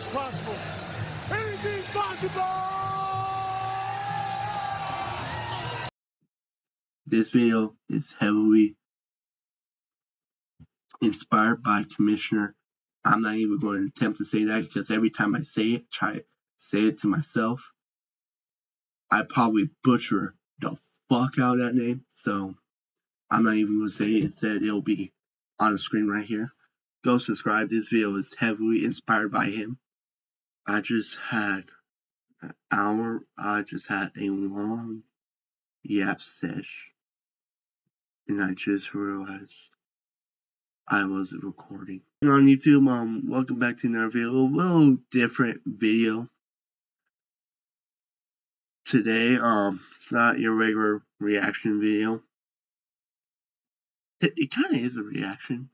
Anything's possible. Anything's possible! This video is heavily inspired by Commissioner. I'm not even going to attempt to say that because every time I say it, try to say it to myself, I probably butcher the fuck out of that name. So I'm not even going to say it. Instead, it'll be on the screen right here. Go subscribe. This video is heavily inspired by him. I just had an hour. I just had a long yap sesh. And I just realized I wasn't recording. On YouTube, welcome back to another video. A little different video. Today, it's not your regular reaction video. It kind of is a reaction.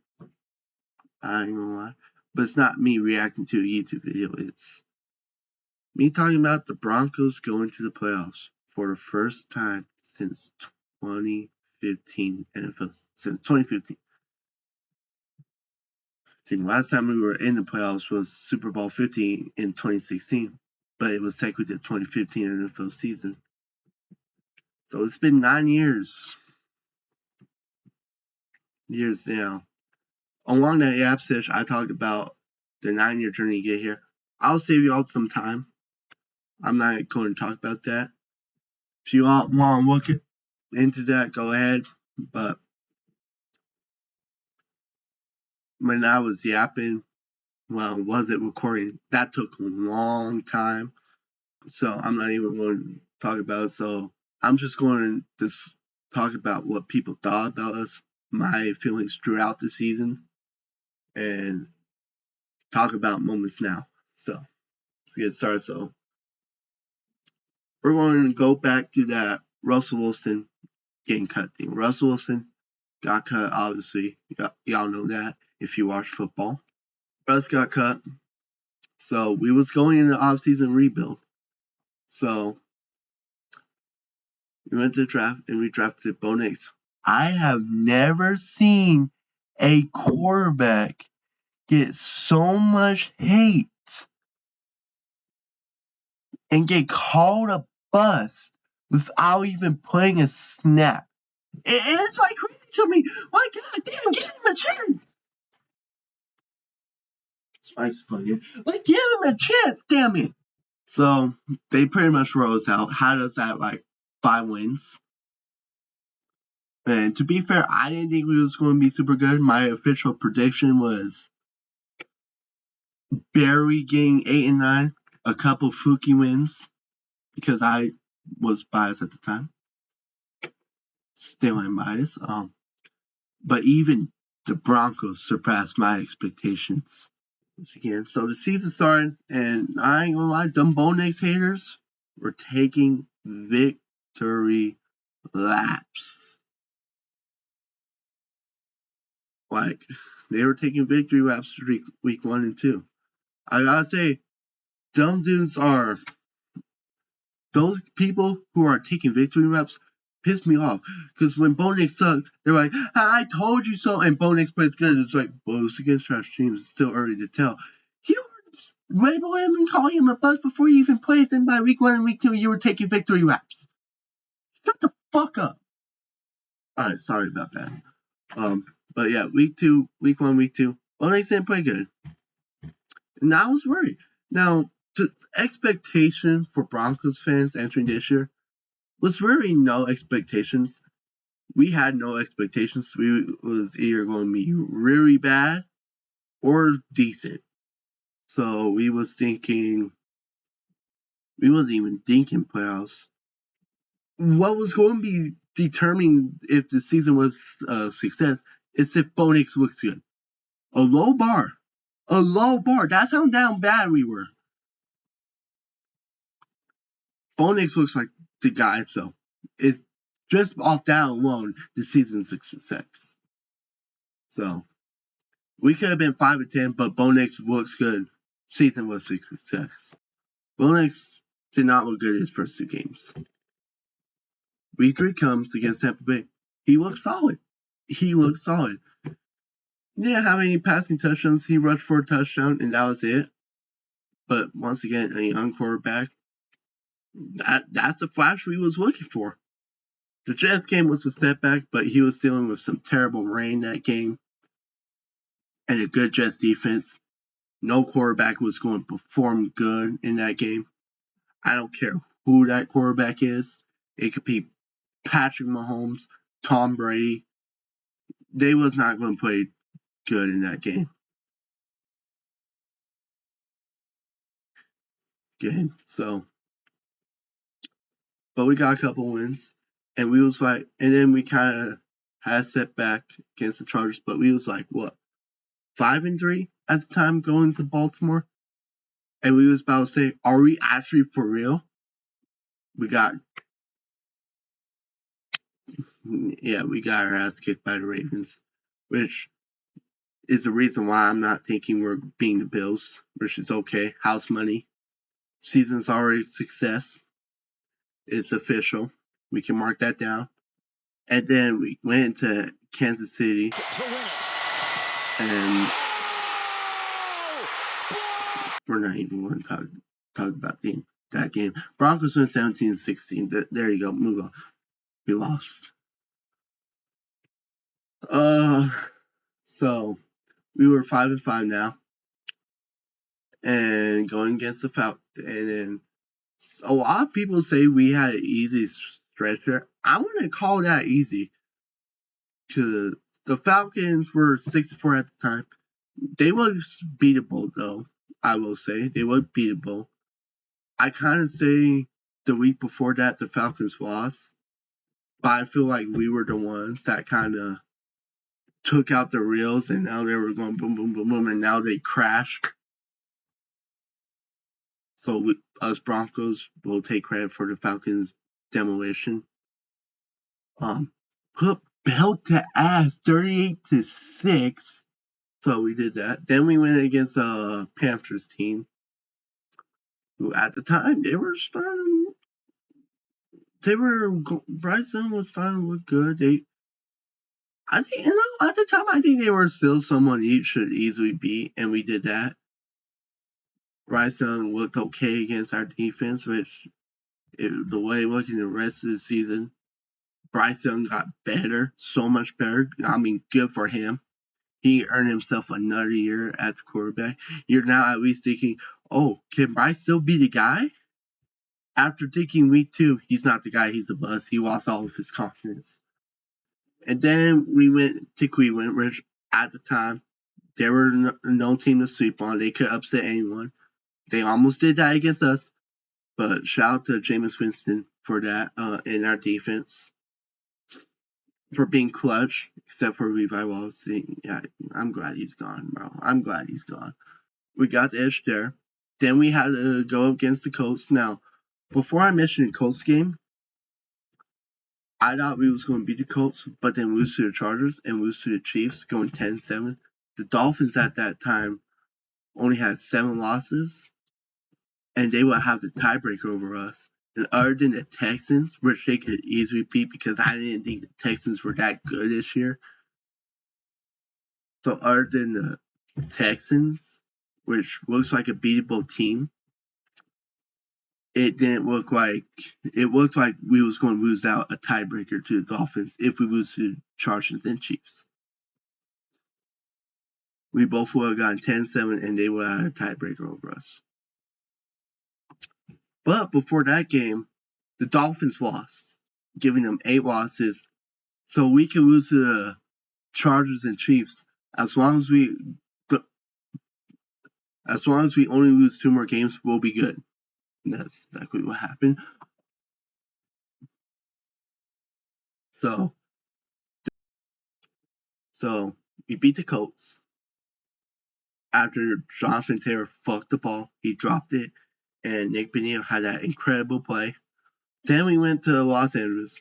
I ain't gonna lie. But it's not me reacting to a YouTube video. It's me talking about the Broncos going to the playoffs for the first time since 2015 NFL. Since 2015. The last time we were in the playoffs was Super Bowl 50 in 2016. But it was technically the 2015 NFL season. So it's been 9 years. Years now. Along that yap session, I talked about the 9-year journey to get here. I'll save you all some time. I'm not going to talk about that. If you all want to look into that, go ahead. But when I was yapping, wasn't recording, that took a long time. So I'm not even going to talk about it. So I'm just going to just talk about what people thought about us, my feelings throughout the season, and talk about moments now. So let's get started. So we're going to go back to that Russell Wilson getting cut thing. Russell Wilson got cut, obviously. Y'all know that if you watch football. Russ got cut. So we was going into off-season rebuild. So we went to the draft and we drafted Bo Nix. I have never seen a quarterback get so much hate and get called a bust without even playing a snap. It's like crazy to me. Like, God damn, give him a chance. Like, give him a chance, damn it. So they pretty much wrote us out, had us at like 5 wins. And to be fair, I didn't think we was going to be super good. My official prediction was Barry getting 8 and 9, a couple fluky wins because I was biased at the time. Still am biased. But even the Broncos surpassed my expectations. Again, so the season started, and I ain't gonna lie, them Bo Nix haters were taking victory laps. Like, they were taking victory laps week 1 and 2. I gotta say, dumb dudes are, those people who are taking victory laps piss me off. Because when Bo Nix sucks, they're like, I told you so, and Bo Nix plays good. It's like, well, it's against trash teams. It's still early to tell. You were labeling him and calling him a bust before he even plays. Then by week 1 and week 2, you were taking victory laps. Shut the fuck up. Alright, sorry about that. But yeah, week 1, week 2, Bo Nix didn't play good. And I was worried. Now, the expectation for Broncos fans entering this year was really no expectations. We had no expectations. We was either going to be really bad or decent. So we wasn't even thinking playoffs. What was going to be determining if the season was a success is if Bo Nix looks good. A low bar. That's how down bad we were. Bo Nix looks like the guy, so it's just off that alone, the season's a success. So we could have been 5-10, but Bo Nix looks good. Season was a success. Bo Nix did not look good in his first 2 games. Week 3 comes against Tampa Bay. He looked solid. He didn't have any passing touchdowns. He rushed for a touchdown, and that was it. But once again, a young quarterback, that's the flash we was looking for. The Jets game was a setback, but he was dealing with some terrible rain that game and a good Jets defense. No quarterback was going to perform good in that game. I don't care who that quarterback is. It could be Patrick Mahomes, Tom Brady. They was not going to play good in that game. But we got a couple wins, and we was like, and then we kind of had a setback against the Chargers, but we was like, what, 5-3 at the time going to Baltimore, and we was about to say, are we actually for real? We got our ass kicked by the Ravens, which is the reason why I'm not thinking we're beating the Bills, which is okay. House money. Season's already a success. It's official. We can mark that down. And then we went into Kansas City. And we're not even going to talk about that game. Broncos win 17-16. There you go. Move on. We lost. So we were 5-5 now, and going against the Falcons. And then a lot of people say we had an easy stretch there. I wouldn't call that easy, because the Falcons were 6-4 at the time. They were beatable, though. I will say they were beatable. I kind of say the week before that the Falcons lost, but I feel like we were the ones that kind of took out the reels, and now they were going boom, boom, boom, boom, and now they crashed. So us Broncos will take credit for the Falcons' demolition. Put belt to ass, 38-6. So we did that. Then we went against the Panthers team, who at the time Bryson was starting to look good. At the time, I think they were still someone you should easily beat, and we did that. Bryce Young looked okay against our defense, which, the way looking the rest of the season, Bryce Young got better, so much better. I mean, good for him. He earned himself another year at the quarterback. You're now at least thinking, oh, can Bryce still be the guy? After thinking week 2, he's not the guy, he's the bust. He lost all of his confidence. And then we went to Cleveland, which at the time, they were no team to sweep on. They could upset anyone. They almost did that against us, but shout out to Jameis Winston for that in our defense, for being clutch, except for Levi Wallace. Yeah, I'm glad he's gone, bro. I'm glad he's gone. We got the edge there. Then we had to go against the Colts. Now, before I mentioned the Colts game, I thought we was going to beat the Colts, but then lose to the Chargers and lose to the Chiefs, going 10-7. The Dolphins at that time only had 7 losses, and they would have the tiebreaker over us. And other than the Texans, which they could easily beat because I didn't think the Texans were that good this year. So other than the Texans, which looks like a beatable team, it looked like we was going to lose out a tiebreaker to the Dolphins if we lose to Chargers and Chiefs. We both would have gotten 10-7, and they would have had a tiebreaker over us. But before that game, the Dolphins lost, giving them 8 losses. So we can lose to the Chargers and Chiefs as long as we only lose 2 more games, we'll be good. And that's exactly what happened. So we beat the Colts. After Jonathan Taylor fucked the ball, he dropped it, and Nick Benito had that incredible play. Then we went to Los Angeles,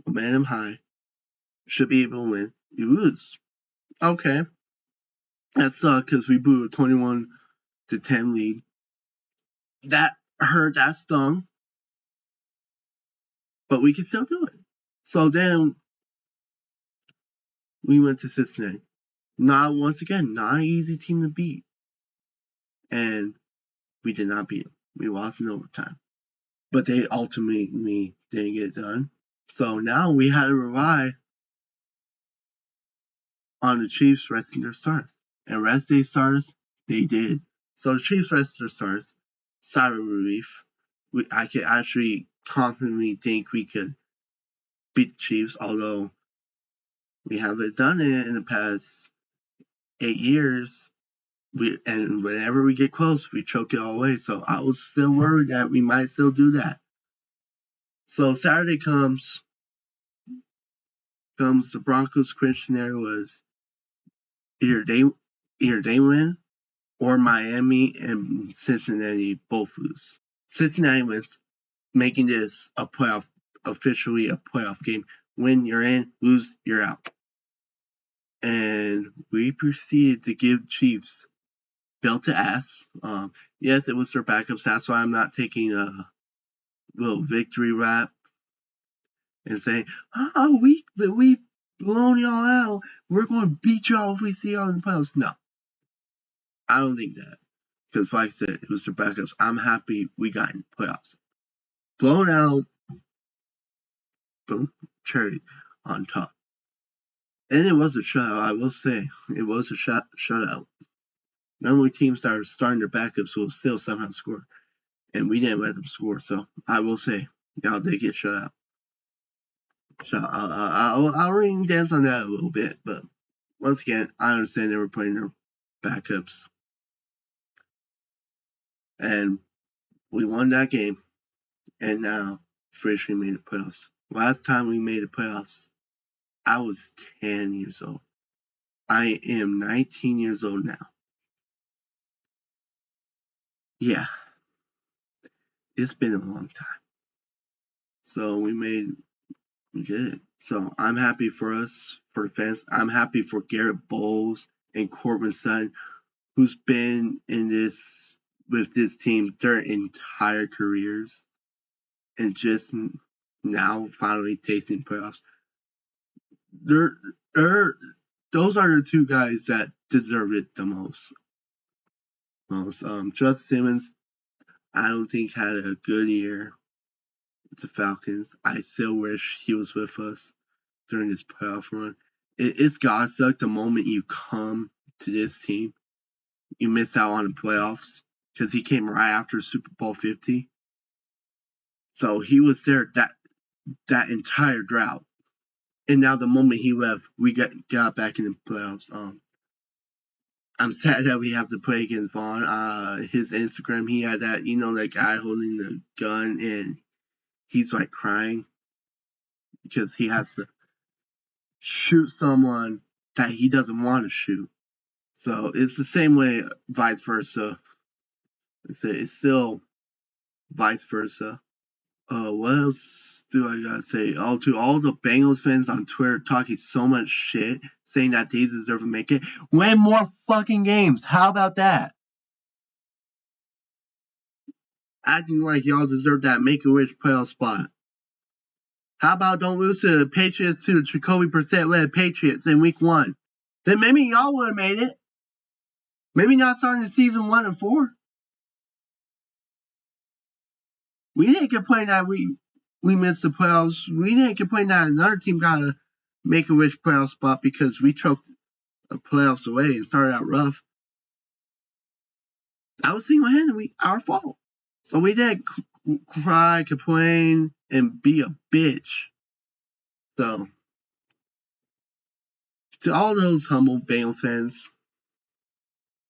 momentum high, should be able to win. You lose. Okay. That sucked because we blew a 21-10 lead. That hurt, that stung, but we can still do it. So then we went to Cincinnati. Not an easy team to beat. And we did not beat them. We lost in overtime. But they ultimately didn't get it done. So now we had to rely on the Chiefs resting their stars. And rest their stars, they did. So the Chiefs rested their stars. Sorry, relief. I could actually confidently think we could beat the Chiefs, although we haven't done it in the past 8 years. And whenever we get close, we choke it all away. So I was still worried that we might still do that. So Saturday comes, the Broncos' question there was either they win or Miami and Cincinnati both lose. Cincinnati wins, making this officially a playoff game. Win, you're in. Lose, you're out. And we proceeded to give Chiefs belt to ass. Yes, it was their backups. That's why I'm not taking a little victory rap and saying, "Oh, we blown y'all out. We're going to beat y'all if we see y'all in the playoffs." No, I don't think that. Because, like I said, it was their backups. I'm happy we got in the playoffs. Blown out, boom, cherry on top. And it was a shutout, I will say. It was a shutout. Normally teams that are starting their backups will still somehow score. And we didn't let them score, so I will say, y'all did get shut out. So I'll ring dance on that a little bit, but once again, I understand they were playing their backups. And we won that game, and now officially made the playoffs. Last time we made the playoffs, I was 10 years old. I am 19 years old now. Yeah, it's been a long time. So we did it. So I'm happy for us, for the fans. I'm happy for Garrett Bowles and Corbin Sutton, who's been with this team their entire careers, and just now finally tasting playoffs. Those are the two guys that deserve it the most. Justin Simmons, I don't think had a good year with the Falcons. I still wish he was with us during this playoff run. It's gotta suck the moment you come to this team. You miss out on the playoffs because he came right after Super Bowl 50. So he was there that entire drought. And now the moment he left, we got back in the playoffs. I'm sad that we have to play against Vaughn. His Instagram, he had that, that guy holding the gun, and he's like crying because he has to shoot someone that he doesn't want to shoot. So it's the same way, vice versa. It's still vice versa. What else do I gotta say? Oh, to all the Bengals fans on Twitter talking so much shit, saying that they deserve to make it. Win more fucking games. How about that? Acting like y'all deserve that Make-A-Wish playoff spot. How about don't lose to the Patriots, to the Jacoby Brissett-led Patriots in week 1? Then maybe y'all would have made it. Maybe not starting the season 1-4. We didn't complain that we missed the playoffs. We didn't complain that another team got a Make-A-Wish playoff spot because we choked the playoffs away and started out rough. That was single-handedly our fault. So we didn't cry, complain, and be a bitch. So, to all those humble Bengals fans,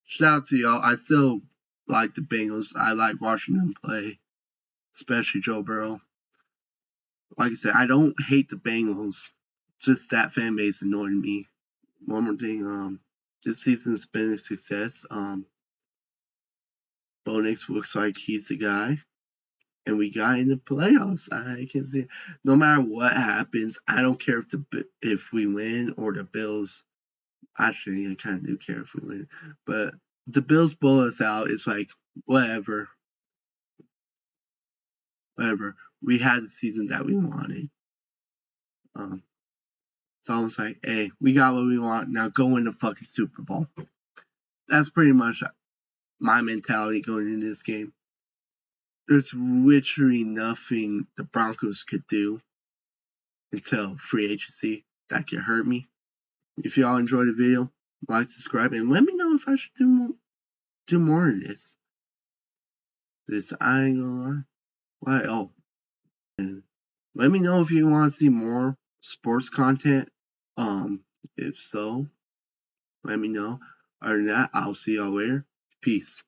shout out to y'all. I still like the Bengals. I like watching them play, especially Joe Burrow. Like I said, I don't hate the Bengals. Just that fan base annoyed me. One more thing, this season's been a success. Bo Nix looks like he's the guy. And we got in the playoffs. I can see, no matter what happens, I don't care if we win or the Bills. Actually, I kind of do care if we win, but the Bills blow us out. It's like whatever. We had the season that we wanted. It's almost like, hey, we got what we want. Now go win the fucking Super Bowl. That's pretty much my mentality going into this game. There's literally nothing the Broncos could do until free agency that could hurt me. If y'all enjoyed the video, like, subscribe, and let me know if I should do more of this. I ain't gonna lie. Why? Oh, and let me know if you want to see more sports content. If so, let me know. Other than that, I'll see y'all later. Peace.